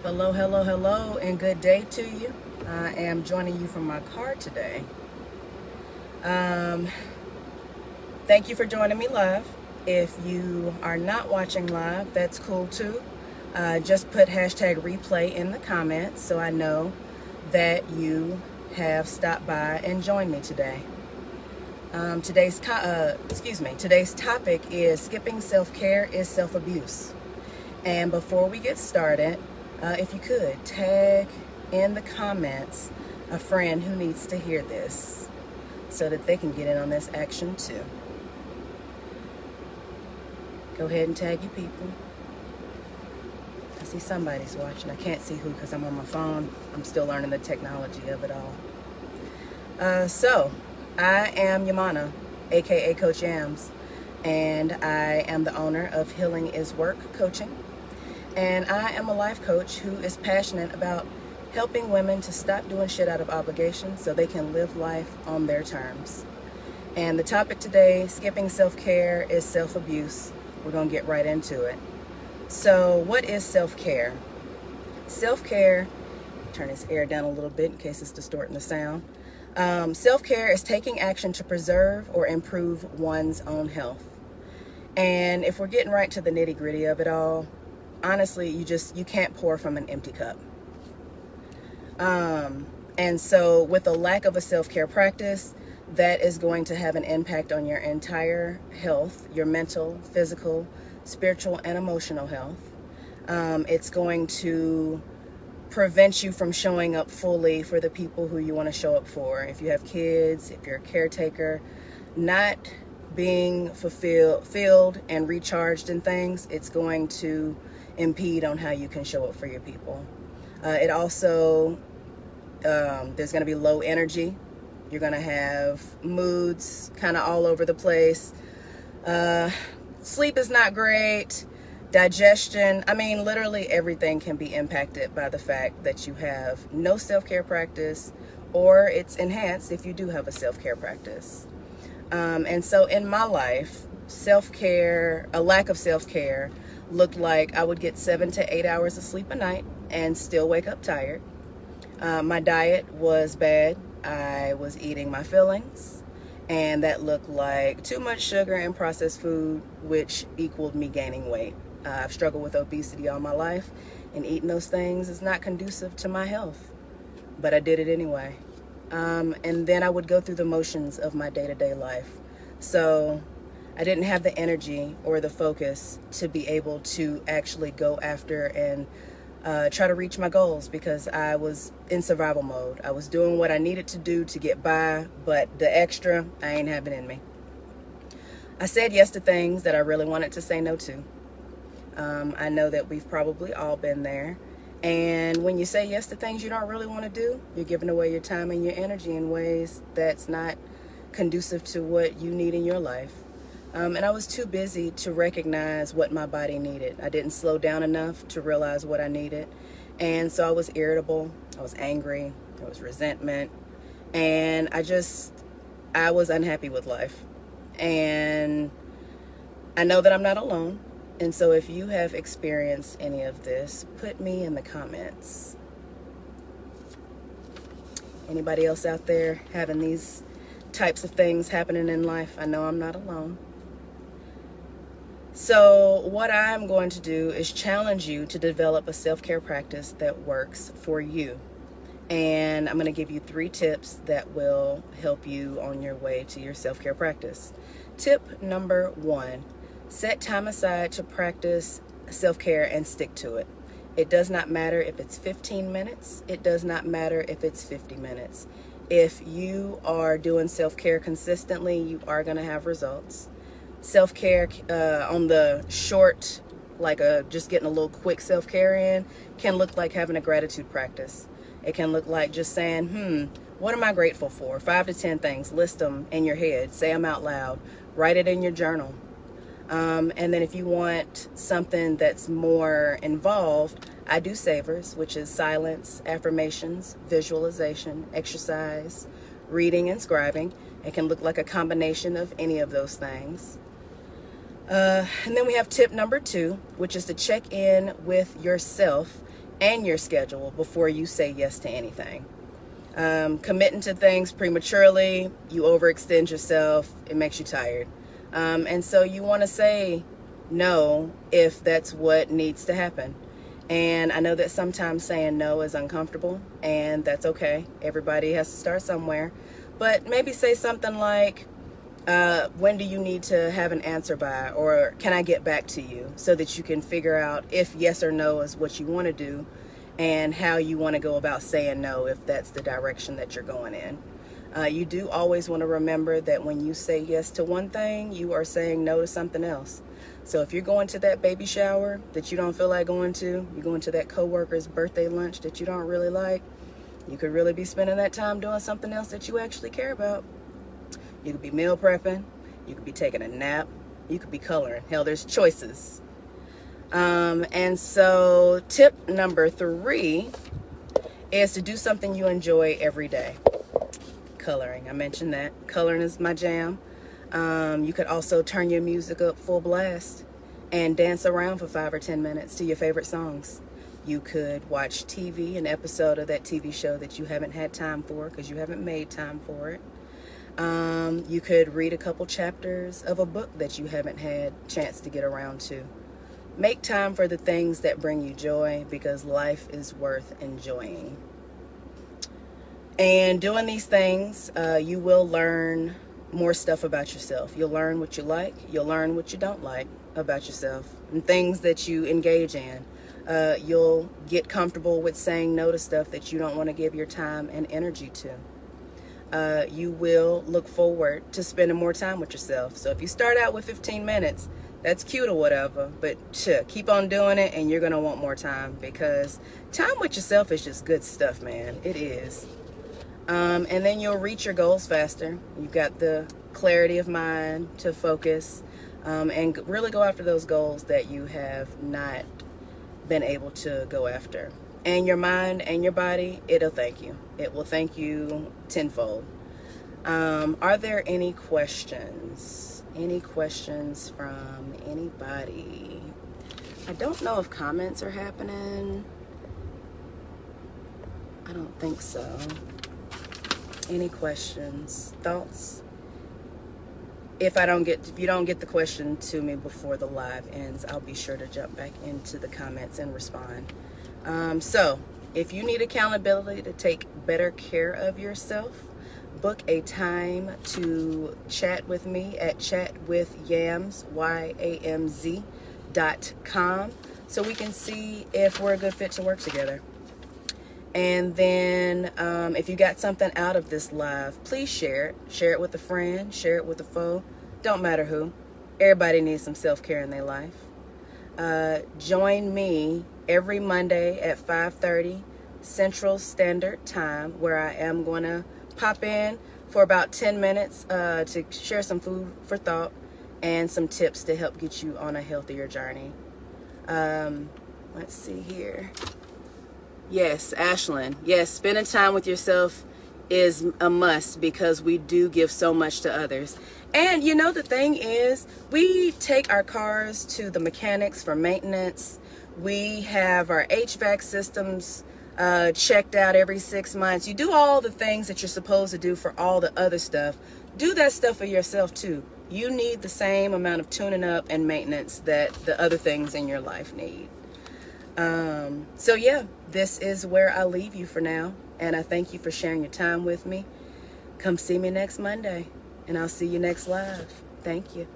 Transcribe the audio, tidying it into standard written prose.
Hello, hello, hello, and good day to you. I am joining you from my car today. Um, Thank you for joining me live. If you are not watching live, that's cool too. Just put hashtag replay in the comments so I know that you have stopped by and joined me today. Today's topic is skipping self-care is self-abuse. And before we get started, if you could tag in the comments a friend who needs to hear this so that they can get in on this action too. Go ahead and tag your people. I see somebody's watching. I can't see who because I'm on my phone. I'm still learning the technology of it all. So I am Yaminah, aka Coach Yamz, and I am the owner of Healing is Work Coaching. And I am a life coach who is passionate about helping women to stop doing shit out of obligation so they can live life on their terms. And the topic today, skipping self-care is self-abuse. We're going to get right into it. So what is self-care? Self-care, turn this air down a little bit in case it's distorting the sound. Self-care is taking action to preserve or improve one's own health. And if we're getting right to the nitty-gritty of it all, honestly, you can't pour from an empty cup. And so with a lack of a self-care practice, that is going to have an impact on your entire health, your mental, physical, spiritual, and emotional health. It's going to prevent you from showing up fully for the people who you want to show up for. If you have kids, if you're a caretaker, not being fulfilled and recharged in things, it's going to impede on how you can show up for your people. It also, there's going to be low energy. You're going to have moods kind of all over the place. Sleep is not great. Digestion, literally everything can be impacted by the fact that you have no self-care practice, or it's enhanced if you do have a self-care practice. And so in my life, self-care, a lack of self-care looked like I would get 7 to 8 hours of sleep a night and still wake up tired. My diet was bad. I was eating my fillings, and that looked like too much sugar and processed food, which equaled me gaining weight. I've struggled with obesity all my life, and eating those things is not conducive to my health, but I did it anyway. And then I would go through the motions of my day-to-day life. So I didn't have the energy or the focus to be able to actually go after and try to reach my goals, because I was in survival mode. I was doing what I needed to do to get by, but the extra, I ain't have it in me. I said yes to things that I really wanted to say no to. I know that we've probably all been there. And when you say yes to things you don't really want to do, you're giving away your time and your energy in ways that's not conducive to what you need in your life. And I was too busy to recognize what my body needed. I didn't slow down enough to realize what I needed. And so I was irritable, I was angry, there was resentment, and I was unhappy with life. And I know that I'm not alone. And so if you have experienced any of this, put me in the comments. Anybody else out there having these types of things happening in life? I know I'm not alone. So what I'm going to do is challenge you to develop a self-care practice that works for you. And I'm going to give you 3 tips that will help you on your way to your self-care practice. Tip number 1, set time aside to practice self-care and stick to it. It does not matter if it's 15 minutes. It does not matter if it's 50 minutes. If you are doing self-care consistently, you are going to have results. Self-care on the short, just getting a little quick self-care in, can look like having a gratitude practice. It can look like just saying, what am I grateful for? 5 to 10 things. List them in your head. Say them out loud. Write it in your journal. And then if you want something that's more involved, I do savers, which is silence, affirmations, visualization, exercise, reading, and scribing. It can look like a combination of any of those things. And then we have tip number 2, which is to check in with yourself and your schedule before you say yes to anything. Committing to things prematurely, you overextend yourself, it makes you tired. And so you want to say no if that's what needs to happen. And I know that sometimes saying no is uncomfortable, and that's okay. Everybody has to start somewhere. But maybe say something like, when do you need to have an answer by, or can I get back to you, so that you can figure out if yes or no is what you want to do and how you want to go about saying no if that's the direction that you're going in. You do always want to remember that when you say yes to one thing, you are saying no to something else. So if you're going to that baby shower that you don't feel like going to, you're going to that coworker's birthday lunch that you don't really like, you could really be spending that time doing something else that you actually care about. You could be meal prepping, you could be taking a nap, you could be coloring. Hell, there's choices. And so tip number 3 is to do something you enjoy every day. Coloring, I mentioned that. Coloring is my jam. You could also turn your music up full blast and dance around for 5 or 10 minutes to your favorite songs. You could watch TV, an episode of that TV show that you haven't had time for because you haven't made time for it. You could read a couple chapters of a book that you haven't had a chance to get around to. Make time for the things that bring you joy, because life is worth enjoying. And doing these things, you will learn more stuff about yourself. You'll learn what you like. You'll learn what you don't like about yourself and things that you engage in. You'll get comfortable with saying no to stuff that you don't want to give your time and energy to. You will look forward to spending more time with yourself. So if you start out with 15 minutes, that's cute or whatever, but keep on doing it, and you're going to want more time, because time with yourself is just good stuff, man. It is. And then you'll reach your goals faster. You've got the clarity of mind to focus and really go after those goals that you have not been able to go after. And your mind and your body, it'll thank you. It will thank you tenfold. Are there any questions? Any questions from anybody? I don't know if comments are happening. I don't think so. Any questions, thoughts? If you don't get the question to me before the live ends, I'll be sure to jump back into the comments and respond. So if you need accountability to take better care of yourself, book a time to chat with me at chatwithyamz, YAMZ.com, so we can see if we're a good fit to work together. And then if you got something out of this live, please share it. Share it with a friend, share it with a foe. Don't matter who. Everybody needs some self-care in their life. Join me every Monday at 5:30 Central Standard Time, where I am going to pop in for about 10 minutes to share some food for thought and some tips to help get you on a healthier journey. Let's see here. Yes, Ashlyn. Yes, spending time with yourself is a must, because we do give so much to others. And you know, the thing is, we take our cars to the mechanics for maintenance. We have our HVAC systems checked out every 6 months. You do all the things that you're supposed to do for all the other stuff. Do that stuff for yourself too. You need the same amount of tuning up and maintenance that the other things in your life need. So yeah, this is where I leave you for now, and I thank you for sharing your time with me. Come see me next Monday, and I'll see you next live. Thank you.